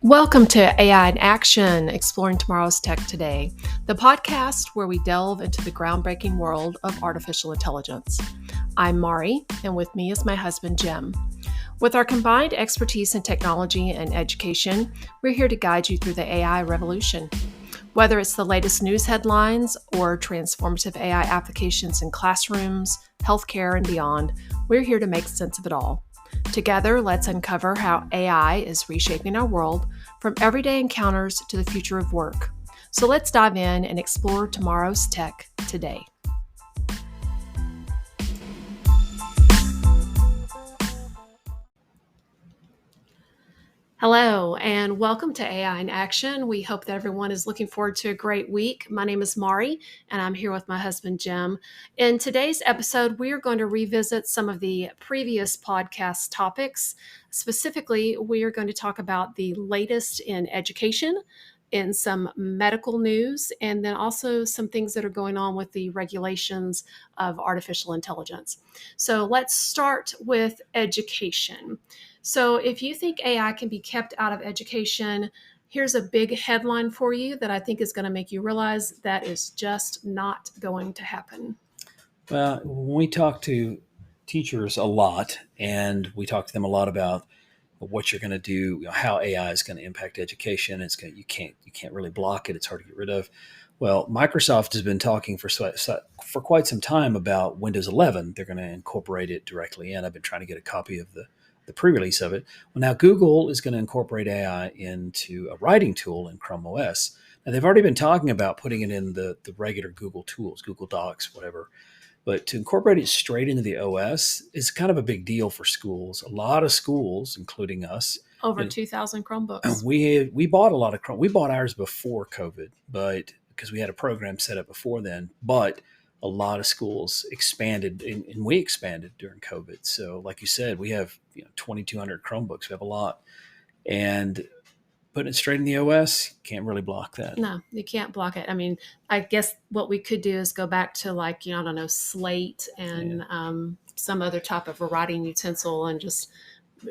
Welcome to AI in Action, Exploring Tomorrow's Tech Today, the podcast where we delve into the groundbreaking world of artificial intelligence. I'm Maurie, and with me is my husband, Jim. With our combined expertise in technology and education, we're here to guide you through the AI revolution. Whether it's the latest news headlines or transformative AI applications in classrooms, healthcare, and beyond, we're here to make sense of it all. Together, let's uncover how AI is reshaping our world from everyday encounters to the future of work. So let's dive in and explore tomorrow's tech today. Hello, and welcome to AI in Action. We hope that everyone is looking forward to a great week. My name is Maurie, and I'm here with my husband, Jim. In today's episode, we are going to revisit some of the previous podcast topics. Specifically, we are going to talk about the latest in education, in some medical news, and then also some things that are going on with the regulations of artificial intelligence. So let's start with education. So if you think AI can be kept out of education, here's a big headline for you that I think is going to make you realize that is just not going to happen. Well, when we talk to teachers a lot, and we talk to them a lot about what you're going to do, how AI is going to impact education. You can't really block it. It's hard to get rid of. Well, Microsoft has been talking for quite some time about Windows 11. They're going to incorporate it directly in. I've been trying to get a copy of the pre-release of it. Well, now Google is going to incorporate AI into a writing tool in Chrome OS. Now, they've already been talking about putting it in the regular Google tools, Google Docs, whatever. But to incorporate it straight into the OS is kind of a big deal for schools. A lot of schools, including us, Over 2,000 Chromebooks. We bought a lot of Chrome. We bought ours before COVID, but because we had a program set up before then. But a lot of schools expanded, and we expanded during COVID. So, like you said, we have 2,200 Chromebooks. We have a lot, and putting it straight in the OS, can't really block that. No, you can't block it. I mean, I guess what we could do is go back to I don't know, slate and some other type of a writing utensil and just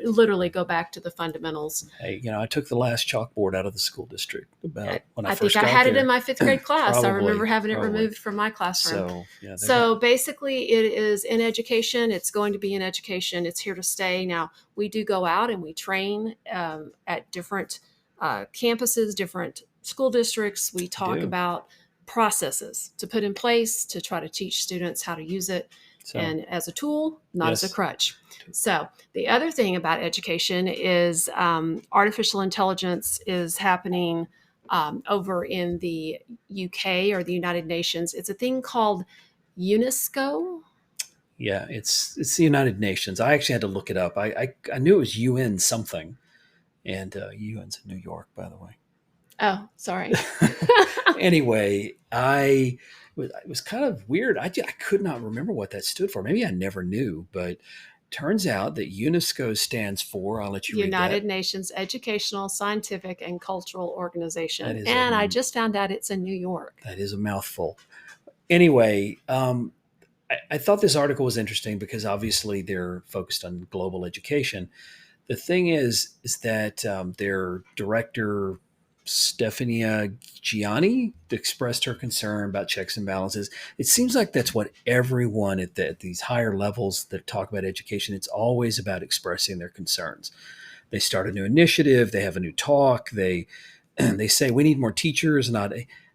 literally go back to the fundamentals. Hey, I took the last chalkboard out of the school district about when I first think got I had there. it in my fifth grade class. I remember having it Probably. removed from my classroom. So basically it is in education. It's going to be in education. It's here to stay. Now, we do go out and we train at different campuses, different school districts. We talk about processes to put in place to try to teach students how to use it. And as a tool, not as a crutch. So the other thing about education is artificial intelligence is happening over in the UK or the United Nations. It's a thing called UNESCO. Yeah, it's the United Nations. I actually had to look it up. I knew it was UN something, and UN's in New York, by the way. Oh, sorry. Anyway, it was kind of weird. I could not remember what that stood for. Maybe I never knew, but turns out that UNESCO stands for, I'll let you read that. United Nations Educational, Scientific, and Cultural Organization. And I just found out it's in New York. That is a mouthful. Anyway, I thought this article was interesting because obviously they're focused on global education. The thing is that their director, Stefania Gianni, expressed her concern about checks and balances. It seems like that's what everyone at these higher levels that talk about education, it's always about expressing their concerns. They start a new initiative. They have a new talk. They say we need more teachers, not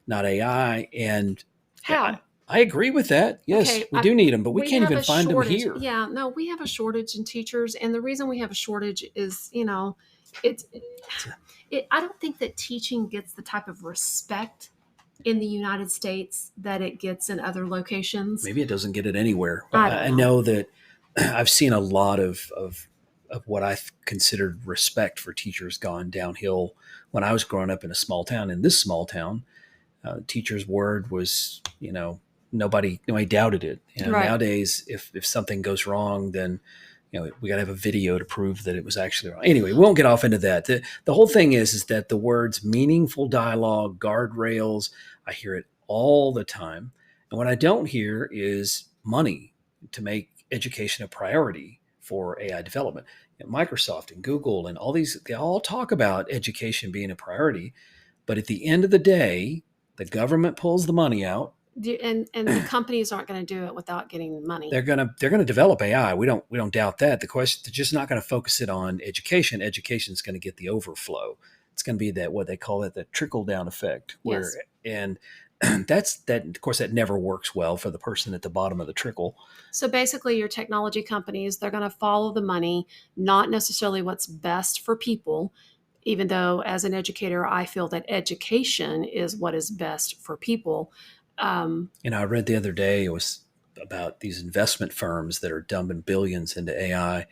AI. And how? I agree with that. Yes, okay, we do need them, but we can't even find them here. Yeah, no, we have a shortage in teachers. And the reason we have a shortage is, I don't think that teaching gets the type of respect in the United States that it gets in other locations. Maybe it doesn't get it anywhere. I know that I've seen a lot of what I considered respect for teachers gone downhill when I was growing up in a small town. In this small town, teacher's word was, nobody doubted it. Right. Nowadays, if something goes wrong, then we got to have a video to prove that it was actually wrong. Anyway, we won't get off into that. The whole thing is that the words meaningful dialogue, guardrails, I hear it all the time. And what I don't hear is money to make education a priority for AI development. Microsoft and Google and all these, they all talk about education being a priority. But at the end of the day, the government pulls the money out. And the companies aren't going to do it without getting money. They're gonna develop AI. We don't doubt that. The question, they're just not going to focus it on education. Education is going to get the overflow. It's going to be that, what they call it, the trickle down effect, where Yes. and that's that. Of course, that never works well for the person at the bottom of the trickle. So basically, your technology companies, they're going to follow the money, not necessarily what's best for people, even though as an educator, I feel that education is what is best for people. I read the other day, it was about these investment firms that are dumping billions into AI.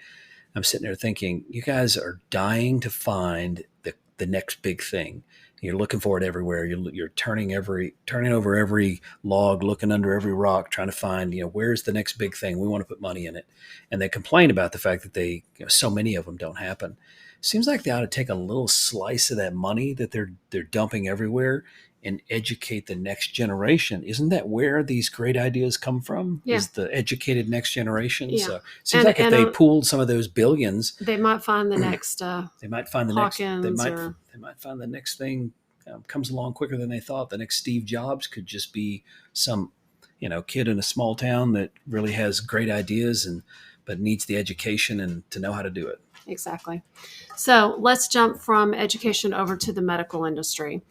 I'm sitting there thinking, you guys are dying to find the next big thing. You're looking for it everywhere. You're turning over every log, looking under every rock, trying to find, where's the next big thing. We want to put money in it. And they complain about the fact that so many of them don't happen. Seems like they ought to take a little slice of that money that they're dumping everywhere and educate the next generation. Isn't that where these great ideas come from? Yeah. Is the educated next generation? Yeah. So it seems like if they pooled some of those billions, they might find the next. They might find the Hawkins next. They might find the next thing comes along quicker than they thought. The next Steve Jobs could just be some, kid in a small town that really has great ideas but needs the education and to know how to do it. Exactly. So let's jump from education over to the medical industry.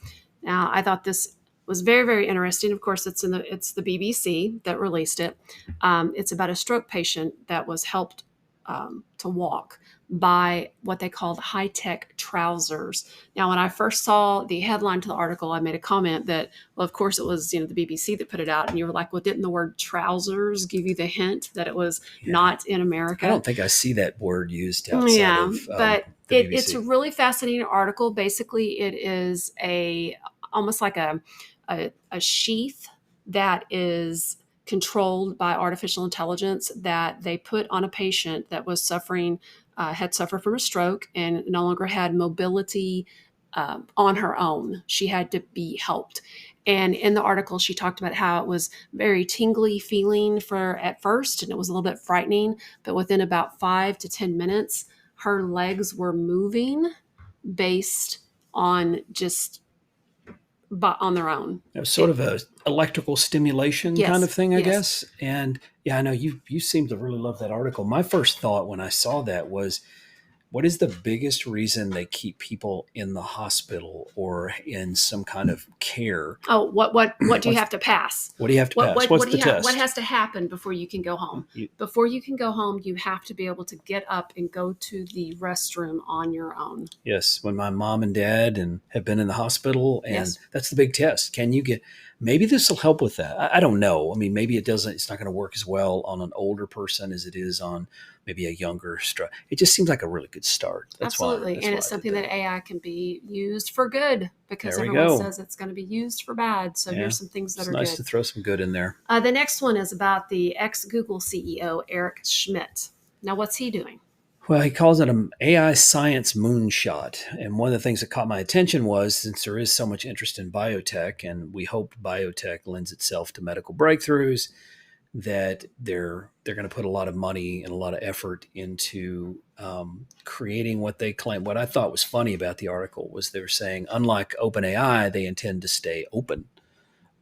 Now, I thought this was very, very interesting. Of course, it's the BBC that released it. It's about a stroke patient that was helped to walk by what they called high-tech trousers. Now, when I first saw the headline to the article, I made a comment that, well, of course, it was the BBC that put it out, and you were like, well, didn't the word trousers give you the hint that it was not in America? I don't think I see that word used outside of but the BBC. It's a really fascinating article. Basically, it is almost like a sheath that is controlled by artificial intelligence that they put on a patient that was had suffered from a stroke and no longer had mobility on her own. She had to be helped. And in the article, she talked about how it was very tingly feeling at first, and it was a little bit frightening. But within about 5 to 10 minutes, her legs were moving based on on their own. It was sort of a electrical stimulation kind of thing, I guess. And yeah, I know you seem to really love that article. My first thought when I saw that was, what is the biggest reason they keep people in the hospital or in some kind of care? Oh, what do you have to pass? What do you have to pass? What's the test? What has to happen before you can go home? Before you can go home, you have to be able to get up and go to the restroom on your own. Yes, when my mom and dad have been in the hospital, and that's the big test. Can you get? Maybe this will help with that. I don't know. I mean, maybe it doesn't. It's not going to work as well on an older person as it is on maybe a younger stroke. It just seems like a really good start. Absolutely. And it's something that AI can be used for good, because everyone says it's going to be used for bad. So here's some things that are nice good. to throw some good in there. The next one is about the ex-Google CEO, Eric Schmidt. Now, what's he doing? Well, he calls it an AI science moonshot. And one of the things that caught my attention was, since there is so much interest in biotech, and we hope biotech lends itself to medical breakthroughs, that they're going to put a lot of money and a lot of effort into creating what they claim. What I thought was funny about the article was they're saying, unlike OpenAI, they intend to stay open.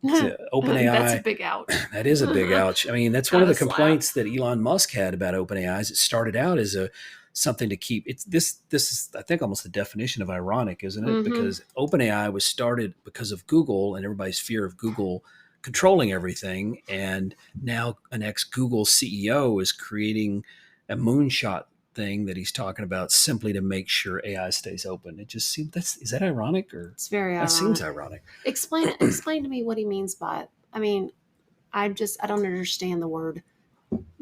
OpenAI, that's a big ouch. That is a big ouch. I mean, that's one of the complaints that Elon Musk had about OpenAI. Is it started out as something to keep. This is, I think, almost the definition of ironic, isn't it? Mm-hmm. Because OpenAI was started because of Google and everybody's fear of Google controlling everything, and now an ex-Google CEO is creating a moonshot thing that he's talking about simply to make sure AI stays open. It just seems is that ironic, or it's very ironic. That seems ironic. Explain to me what he means by it. I mean, I don't understand the word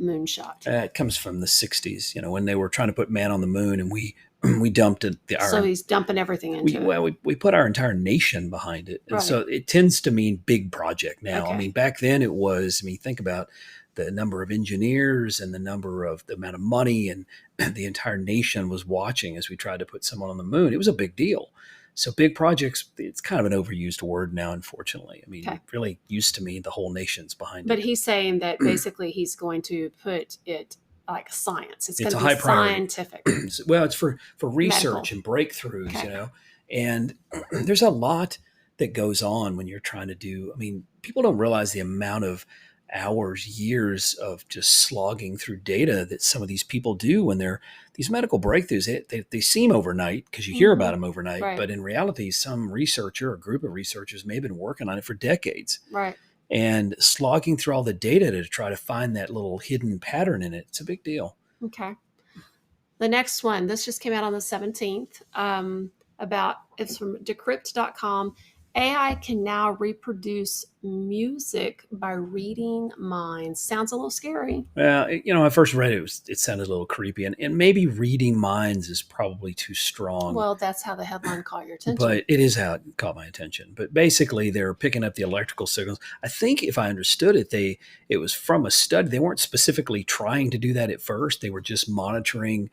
moonshot. It comes from the 60s, when they were trying to put man on the moon, and we dumped it. So he's dumping everything into it. Well, we put our entire nation behind it. And so it tends to mean big project now. Okay. I mean, back then it was, think about the number of engineers and the amount of money, and the entire nation was watching as we tried to put someone on the moon. It was a big deal. So big projects, it's kind of an overused word now, unfortunately. I mean, It really used to mean the whole nation's behind it. But he's saying that basically he's going to put it like science. It's going It's to a be high priority. scientific, Well, it's for research medical. and breakthroughs, Okay. and there's a lot that goes on when you're trying to do. I mean, people don't realize the amount of hours, years of just slogging through data that some of these people do when they're these medical breakthroughs. They seem overnight because you hear about Hmm. them overnight, Right. but in reality, some researcher or group of researchers may have been working on it for decades Right. and slogging through all the data to try to find that little hidden pattern in it. It's a big deal. Okay. The next one, this just came out on the 17th. It's from decrypt.com. AI can now reproduce music by reading minds. Sounds a little scary. Well, I first read it, it sounded a little creepy, and maybe reading minds is probably too strong, Well, that's how the headline caught your attention. but it is how it caught my attention. But basically, they're picking up the electrical signals. I think if I understood it, it was from a study. They weren't specifically trying to do that at first. They were just monitoring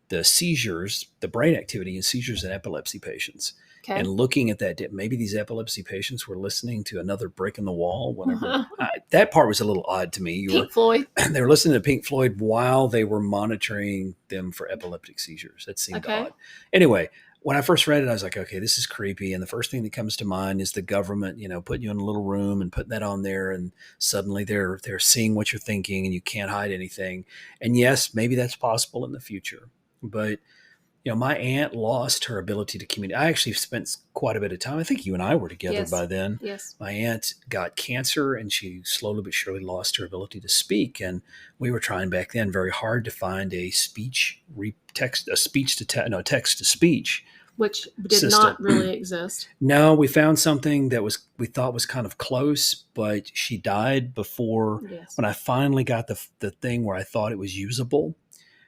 the seizures, the brain activity in seizures in epilepsy patients. Okay. And looking at that, maybe these epilepsy patients were listening to another brick in the wall. Whenever that part was a little odd to me. Pink Floyd. They were listening to Pink Floyd while they were monitoring them for epileptic seizures. That seemed Okay. odd. Anyway, when I first read it, I was like, okay, this is creepy. And the first thing that comes to mind is the government, putting you in a little room and putting that on there, and suddenly they're seeing what you're thinking, and you can't hide anything. And yes, maybe that's possible in the future, but my aunt lost her ability to communicate. I actually spent quite a bit of time. I think you and I were together Yes. by then. Yes. My aunt got cancer, and she slowly but surely lost her ability to speak. And we were trying back then very hard to find a text to speech Which did system. not really exist. No, we found something that we thought was kind of close, but she died before. Yes. When I finally got the thing where I thought it was usable,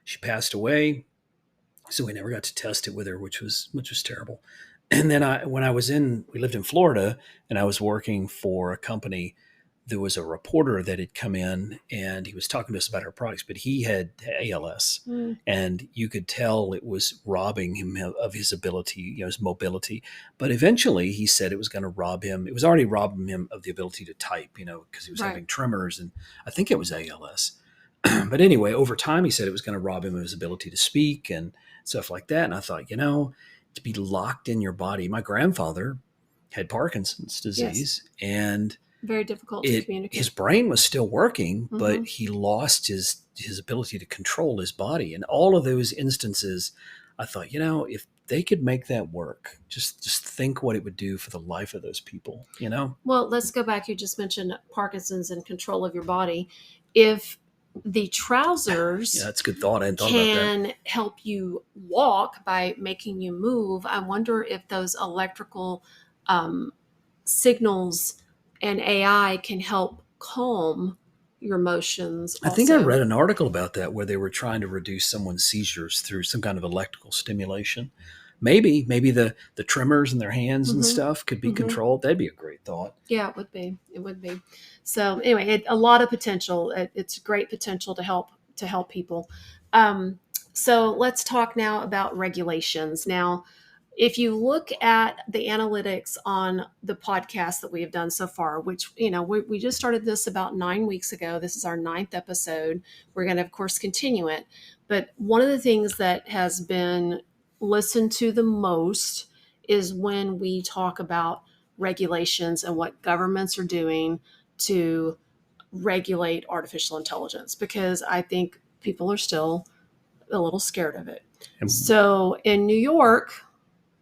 she passed away. So we never got to test it with her, which was terrible. And then we lived in Florida, and I was working for a company. There was a reporter that had come in, and he was talking to us about our products, but he had ALS, and you could tell it was robbing him of his ability, his mobility. But eventually, he said it was going to rob him. It was already robbing him of the ability to type, because he was having tremors, and I think it was ALS. But anyway, over time, he said it was going to rob him of his ability to speak and stuff like that. And I thought, to be locked in your body. My grandfather had Parkinson's disease, and very difficult to communicate. His brain was still working, but he lost his ability to control his body. And all of those instances, I thought, if they could make that work, just think what it would do for the life of those people, Well, let's go back. You just mentioned Parkinson's and control of your body. If the trousers that's a good thought. I hadn't thought about that. Can help you walk by making you move. I wonder if those electrical signals and AI can help calm your emotions. I think I read an article about that where they were trying to reduce someone's seizures through some kind of electrical stimulation. Maybe the tremors in their hands and stuff could be controlled. That'd be a great thought. Yeah, it would be. It would be. So anyway, a lot of potential. It's great potential to help people. So let's talk now about regulations. Now, if you look at the analytics on the podcast that we have done so far, which, we just started this about 9 weeks ago. This is our 9th episode. We're going to, of course, continue it. But one of the things that has been listened to the most is when we talk about regulations and what governments are doing to regulate artificial intelligence, because I think people are still a little scared of it. So in New York,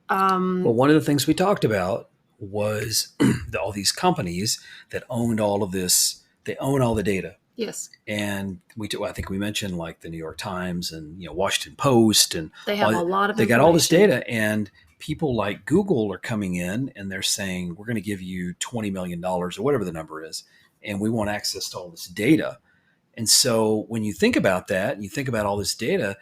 well, one of the things we talked about was all these companies that owned all of this. They own all the data. Yes. And I think we mentioned like the New York Times and Washington Post, and they have a lot of. They got all this data, and people like Google are coming in and they're saying, we're going to give you $20 million or whatever the number is, and we want access to all this data. And so when you think about that, and you think about all this data,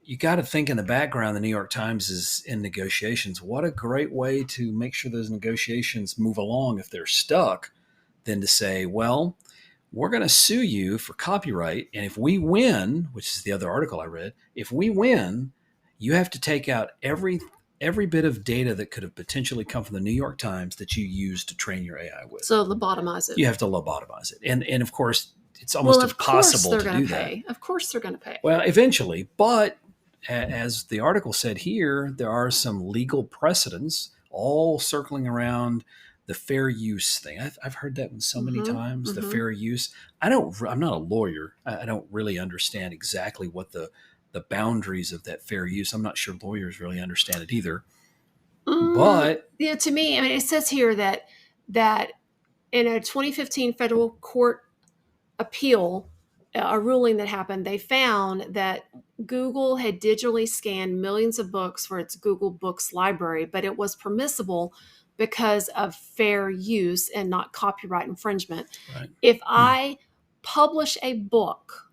you got to think in the background, the New York Times is in negotiations. What a great way to make sure those negotiations move along if they're stuck, than to say, well, we're going to sue you for copyright. And if we win, which is the other article I read, if we win, you have to take out every bit of data that could have potentially come from the New York Times that you used to train your AI with. So lobotomize it. You have to lobotomize it. And of course, it's Well, almost of course impossible they're to going do to that. pay. Of course they're going to pay. Well, eventually, but as the article said here, there are some legal precedents all circling around the fair use thing. I've heard that one so many Mm-hmm. times. The Mm-hmm. fair use. I'm not a lawyer. I don't really understand exactly what the boundaries of that fair use. I'm not sure lawyers really understand it either. But Yeah, to me, I mean, it says here that in a 2015 federal court appeal, a ruling that happened, they found that Google had digitally scanned millions of books for its Google Books library, but it was permissible because of fair use and not copyright infringement. right. If I publish a book,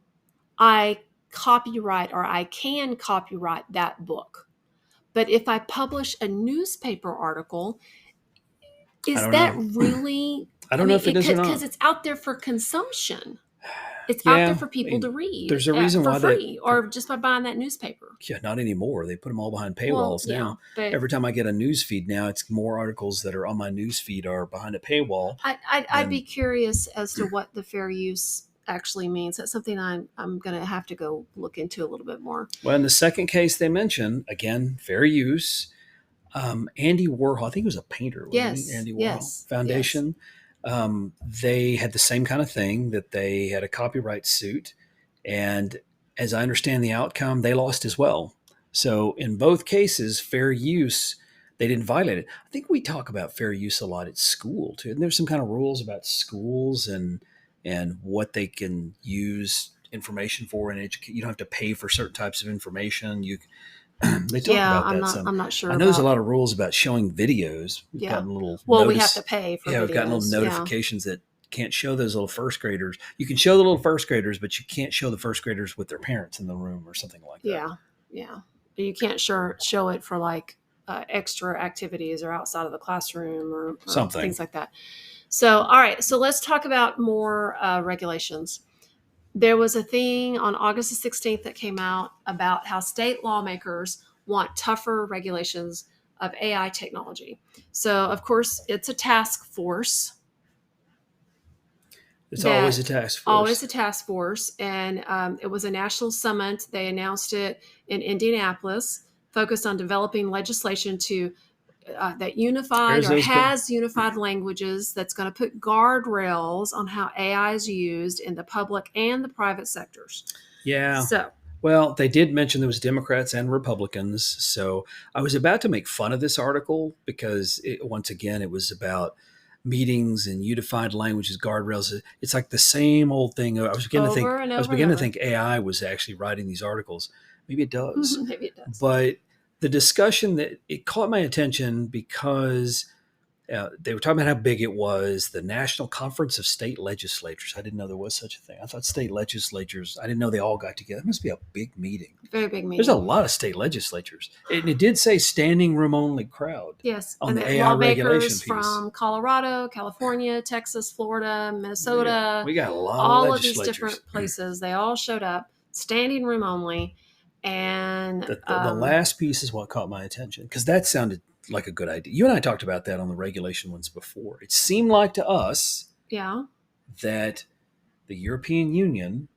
I copyright or I can copyright that book. But if I publish a newspaper article, I is don't that know. really? I I don't know mean, if it is or because not. it's out there for consumption. It's out there Yeah, for I people to mean, read there's a reason for why that. free or just by buying that newspaper. Yeah, not anymore. They put them all behind Well, paywalls yeah, now. but Every time I get a news feed now, it's more articles that are on my news feed are behind a paywall I'd be than. curious as to what the fair use actually means. That's something I'm going to have to go look into a little bit more. Well, in the second case they mentioned, again, fair use. Andy Warhol, I think he was a painter, wasn't he? Yes, Andy Warhol yes, yes. Foundation. They had the same kind of thing that they had a copyright suit. And as I understand the outcome, they lost as well. So in both cases, fair use, they didn't violate it. I think we talk about fair use a lot at school too. And there's some kind of rules about schools and what they can use information for and educate. You don't have to pay for certain types of information. You they talk Yeah, about that some. I'm not sure I know there's a about. lot of rules about showing videos. We've Yeah. gotten little Well, we have to notice. pay for Yeah, we've gotten little videos. Yeah. notifications that can't show those little first graders. You can show the little first graders, but you can't show the first graders with their parents in the room or something like that. Yeah. Yeah. You can't show it for like extra activities or outside of the classroom or Something. things like that. So, all right. So let's talk about more regulations. There was a thing on August the 16th that came out about how state lawmakers want tougher regulations of AI technology. So, of course, it's a task force It's always a that task always force. a task force, and it was a national summit. They announced it in Indianapolis, focused on developing legislation to that unified There's or those. has unified languages that's going to put guardrails on how AI is used in the public and the private sectors. Yeah. So, Well, they did mention there was Democrats and Republicans. So I was about to make fun of this article because once again, it was about meetings and unified languages, guardrails. It's like the same old thing. over and I was over and beginning to over. think AI was actually writing these articles. Maybe it does, Maybe it does. but the discussion that it caught my attention because they were talking about how big it was, the National Conference of State Legislatures. I didn't know there was such a thing. I thought state legislatures, I didn't know they all got together. It must be a big meeting. Very big There's a meeting. lot of state legislatures. And it did say standing room only crowd Yes, on and the then AI regulation lawmakers piece. from Colorado, California, Texas, Florida, We got, Minnesota, we got a lot of all of these legislatures. different places, they all showed up, standing room only. And The last piece is what caught my attention because that sounded like a good idea. You and I talked about that on the regulation ones before. It seemed like to us yeah, that the European Union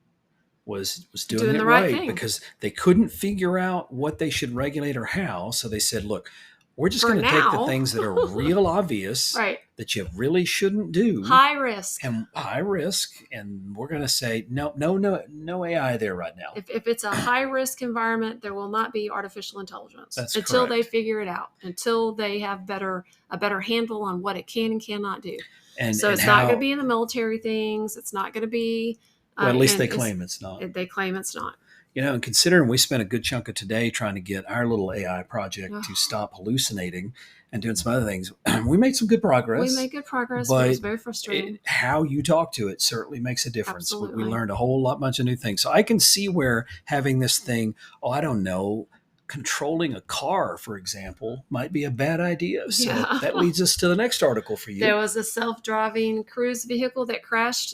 was doing doing it the right right thing because they couldn't figure out what they should regulate or how. So they said, look, we're just for going to take the now. things that are real obvious Right. that you really shouldn't do High risk. and high risk. And we're going to say, no AI there right now. If it's a high risk environment, there will not be artificial intelligence That's until they correct. figure it out, until they have a better handle on what it can and cannot do. And So and it's not going to how, be in the military things. It's not going to be. well, at least And they claim it's not. they claim it's not. And considering we spent a good chunk of today trying to get our little AI project Ugh. to stop hallucinating and doing some other things, we made some good progress. We made good progress, but it was But very frustrating. how you talk to it certainly makes a difference. We Absolutely. learned a whole bunch of new things. So I can see where having this thing, I don't know, controlling a car, for example, might be a bad idea. So Yeah. that leads us to the next article for you. There was a self-driving cruise vehicle that crashed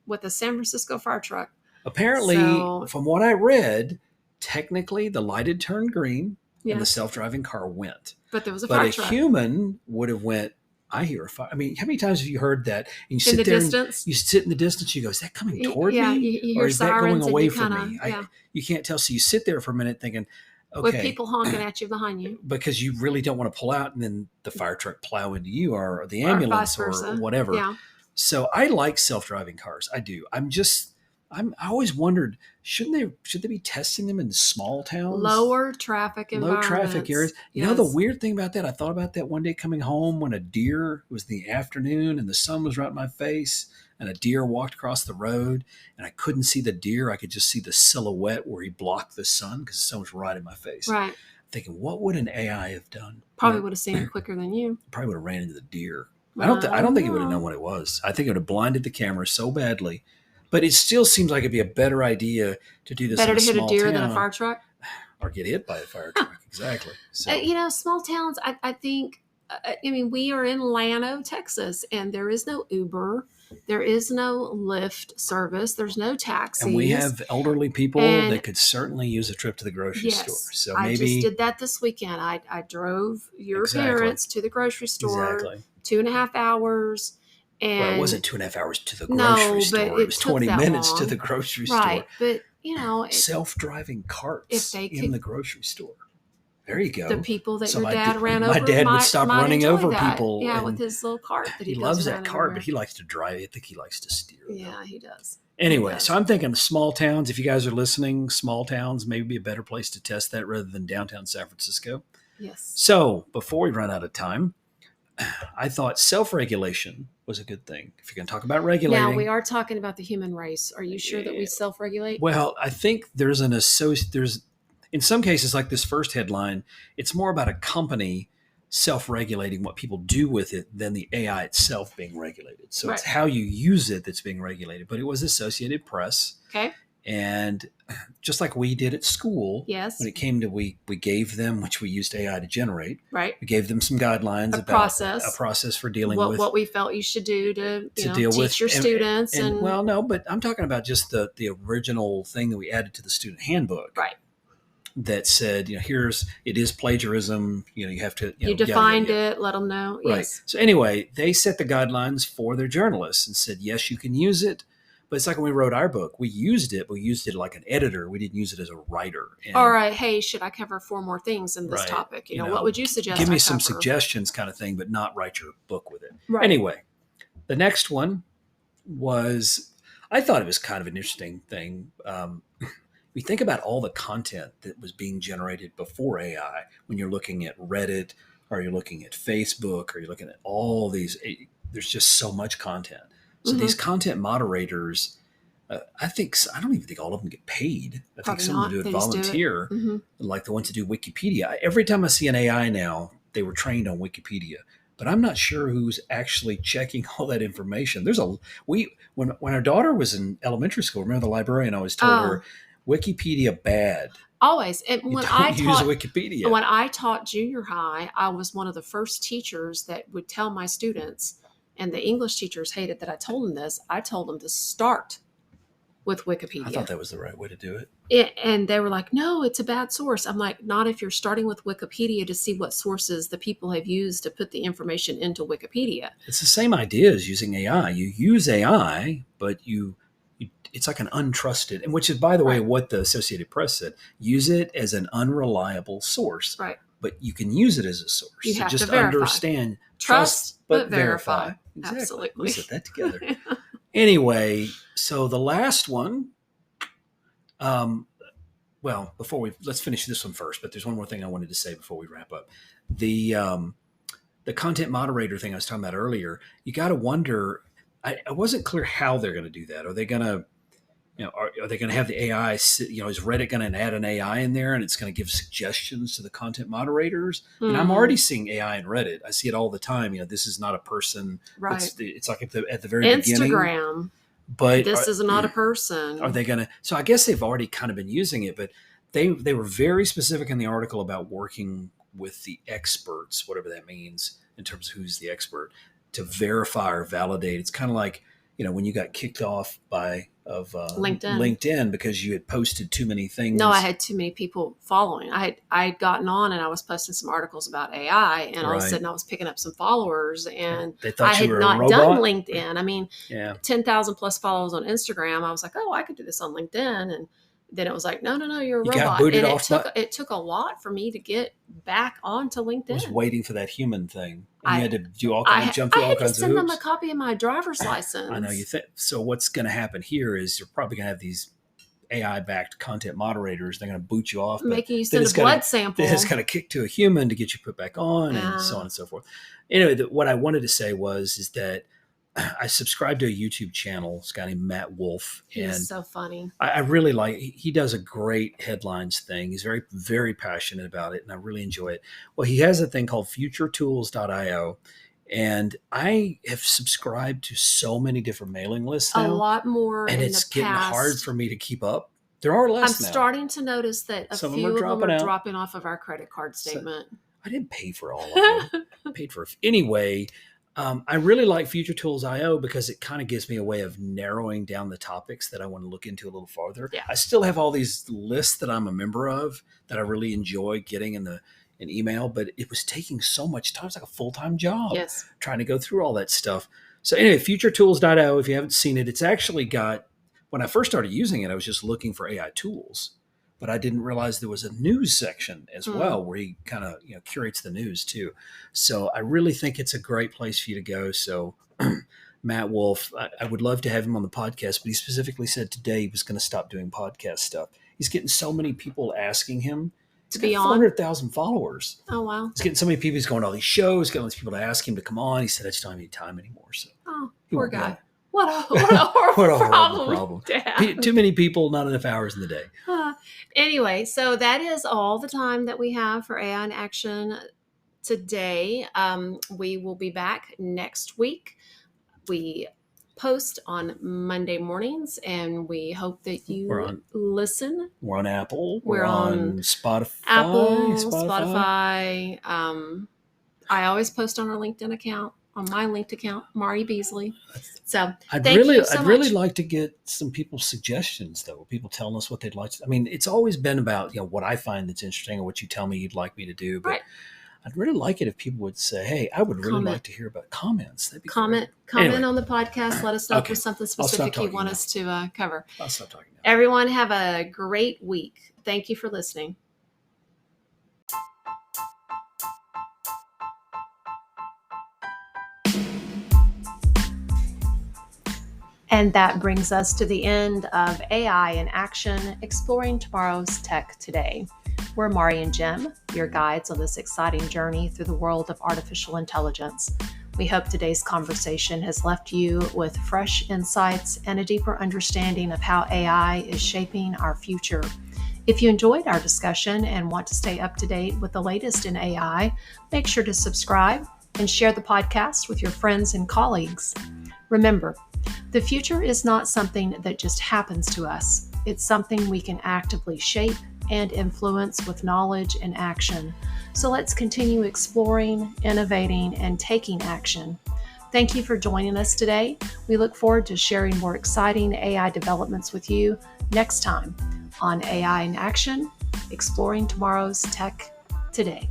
with a San Francisco fire truck. Apparently, So- from what I read, technically the light had turned green and the Yes. self-driving car went. But there was a But fire a truck. human would have went I hear a fire. I mean, how many times have you heard that? And you In the sit there and distance. you sit in the distance. You go, is that coming toward Yeah, me, you or hear is that going sirens and away you from kind of, me? yeah, You can't tell. So you sit there for a minute thinking, with okay, people honking at you behind you, because you really don't want to pull out, and then the fire truck plow into you, or the or vice ambulance, or versa. whatever. Yeah. So I like self-driving cars. I do. I always wondered, should they be testing them in small towns, Lower traffic low traffic areas? environments. You know, the Yes. weird thing about that, I thought about that one day coming home when a deer, it was the afternoon and the sun was right in my face, and a deer walked across the road, and I couldn't see the deer. I could just see the silhouette where he blocked the sun because the sun was right in my face. Right. Thinking, what would an AI have done? Probably would have seen it quicker than you. Probably would have ran into the deer. I I don't don't think it would have known know. what it was. I think it would have blinded the camera so badly. But it still seems like it'd be a better idea to do this in Better a to hit a small deer than a town, fire truck. or get hit by a fire truck. Exactly. So Small towns, I think, I mean, we are in Llano, Texas, and there is no Uber. There is no Lyft service. There's no and we taxis. have elderly people And that could certainly use a trip to the grocery store. yes, So I just maybe did that this weekend. I drove your exactly. parents to the grocery store, Exactly. 2.5 hours. Well, it And wasn't 2.5 hours to the grocery no, but store. It it was took 20 that minutes to long. the grocery Right. store. But, Self-driving if carts they in could, the grocery store. There you the go. people that So your dad ran my over dad would might stop might running enjoy over that. people, Yeah, with and his little cart that he he loves goes that around cart, but everywhere. he likes to drive. I think he likes to steer, though. Yeah, he does. Anyway, does. so I'm thinking small towns. If you guys are listening, small towns may be a better place to test that rather than downtown San Francisco. Yes. So before we run out of time, I thought self-regulation was a good thing. If you're going to talk about regulating. Now we are talking about the human race. Are you sure that we self-regulate? Well, I think there's in some cases, like this first headline, it's more about a company self-regulating what people do with it than the AI itself being regulated. So it's Right. how you use it that's being regulated. But it was Associated Press. Okay. And just like we did at school, Yes. when it came to we gave them, which we used AI to generate, Right. we gave them some guidelines A about process. a process for dealing What with what we felt you should do to deal teach with your students and and well, no, but I'm talking about just the original thing that we added to the student handbook, right. that said, it is plagiarism. You have to You defined it. Let them know. Right. Yes. So anyway, they set the guidelines for their journalists and said, yes, you can use it. But it's like when we wrote our book, we used it like an editor. We didn't use it as a writer. And, All right. Hey, should I cover 4 more things in this Right. topic? What would you suggest? Give me I some cover? suggestions, kind of thing, but not write your book with it. Right. Anyway, the next one was, I thought it was kind of an interesting thing. We think about all the content that was being generated before AI, when you're looking at Reddit, or you're looking at Facebook, or you're looking at all these, there's just so much content. So these content moderators, I don't even think all of them get paid. I think some of them do it volunteer, like the ones that do Wikipedia. Every time I see an AI now, they were trained on Wikipedia, but I'm not sure who's actually checking all that information. When our daughter was in elementary school, remember the librarian always told her, Wikipedia bad. Always. And when I use Wikipedia. When I taught junior high, I was one of the first teachers that would tell my students, and the English teachers hated that I told them this. I told them to start with Wikipedia. I thought that was the right way to do it. And they were like, no, it's a bad source. I'm like, not if you're starting with Wikipedia to see what sources the people have used to put the information into Wikipedia. It's the same idea as using AI. You use AI, but it's like an untrusted, and which is, by the way, what the Associated Press said. Use it as an unreliable source, right? But you can use it as a source. You have just to verify. Understand, trust but verify. Exactly. Absolutely. We set that together. Anyway, so the last one. Well, let's finish this one first. But there's one more thing I wanted to say before we wrap up. The content moderator thing I was talking about earlier. You got to wonder. I wasn't clear how they're going to do that. Are they going to, are they going to have the AI? Is Reddit going to add an AI in there and it's going to give suggestions to the content moderators? And I'm already seeing AI in Reddit. I see it all the time. This is not a person. Right. It's like at the very beginning. Instagram. But this is not a person. Are they going to? So I guess they've already kind of been using it, but they were very specific in the article about working with the experts, whatever that means in terms of who's the expert, to verify or validate. It's kind of like when you got kicked off of LinkedIn. LinkedIn because you had posted too many things. No, I had too many people following. I'd gotten on and I was posting some articles about AI, and all of a Right. sudden I was picking up some followers, and They I thought you had were a not done robot. LinkedIn. I mean, Yeah. 10,000 plus followers on Instagram. I was like, oh, I could do this on LinkedIn. And then it was like, no, you're a You got robot. booted And off it took a lot for me to get back onto I was LinkedIn. waiting for that human thing, and you I had to do jump I through all had to kinds of send them a hoops. copy of my driver's license. I know you think so. What's going to happen here is you're probably going to have these AI-backed content moderators. They're going to boot you off, but Making you then send a blood sample. Then it's got to kick to a human to get you put back on, and so on and so forth. Anyway, what I wanted to say is that I subscribe to a YouTube channel. This guy named Matt Wolf. He's so funny. I really like. He does a great headlines thing. He's very, very passionate about it, and I really enjoy it. Well, he has a thing called FutureTools.io, and I have subscribed to so many different mailing lists now. A lot more, and in it's the getting past. hard for me to keep up. There are less I'm now. starting to notice that a Some few of them are dropping off of our credit card statement. So, I didn't pay for all of them. I paid for anyway. I really like FutureTools.io because it kind of gives me a way of narrowing down the topics that I want to look into a little farther. Yeah. I still have all these lists that I'm a member of that I really enjoy getting in email, but it was taking so much time. It's like a full-time job. Yes. Trying to go through all that stuff. So anyway, FutureTools.io, if you haven't seen it, it's actually got, when I first started using it, I was just looking for AI tools, but I didn't realize there was a news section as well where he kind of curates the news too. So I really think it's a great place for you to go. So Matt Wolf, I would love to have him on the podcast, but he specifically said today he was going to stop doing podcast stuff. He's getting so many people asking him to be on. 400,000 followers. Oh, wow. He's getting so many people. He's going to all these shows, getting all these people to ask him to come on. He said, I just don't have any time anymore. So, poor guy. What a horrible problem. Too many people, not enough hours in the day. Anyway, so that is all the time that we have for AI in Action today. We will be back next week. We post on Monday mornings, and we hope that you listen. We're on Apple. We're on Spotify. Spotify. I always post on our LinkedIn account. On my linked account, Maurie Beasley. So I'd really like to get some people's suggestions, though. People telling us what they'd like to. I mean, it's always been about what I find that's interesting or what you tell me you'd like me to do. But I'd really like it if people would say, "Hey, I would really like to hear about comments." That'd be comment anyway. On the podcast. Let us know if there's something specific you want us to cover. I'll stop talking now. Everyone, have a great week. Thank you for listening. And that brings us to the end of AI in Action, exploring tomorrow's tech today. We're Maurie and Jim, your guides on this exciting journey through the world of artificial intelligence. We hope today's conversation has left you with fresh insights and a deeper understanding of how AI is shaping our future. If you enjoyed our discussion and want to stay up to date with the latest in AI, make sure to subscribe and share the podcast with your friends and colleagues. Remember, the future is not something that just happens to us. It's something we can actively shape and influence with knowledge and action. So let's continue exploring, innovating, and taking action. Thank you for joining us today. We look forward to sharing more exciting AI developments with you next time on AI in Action, exploring tomorrow's tech today.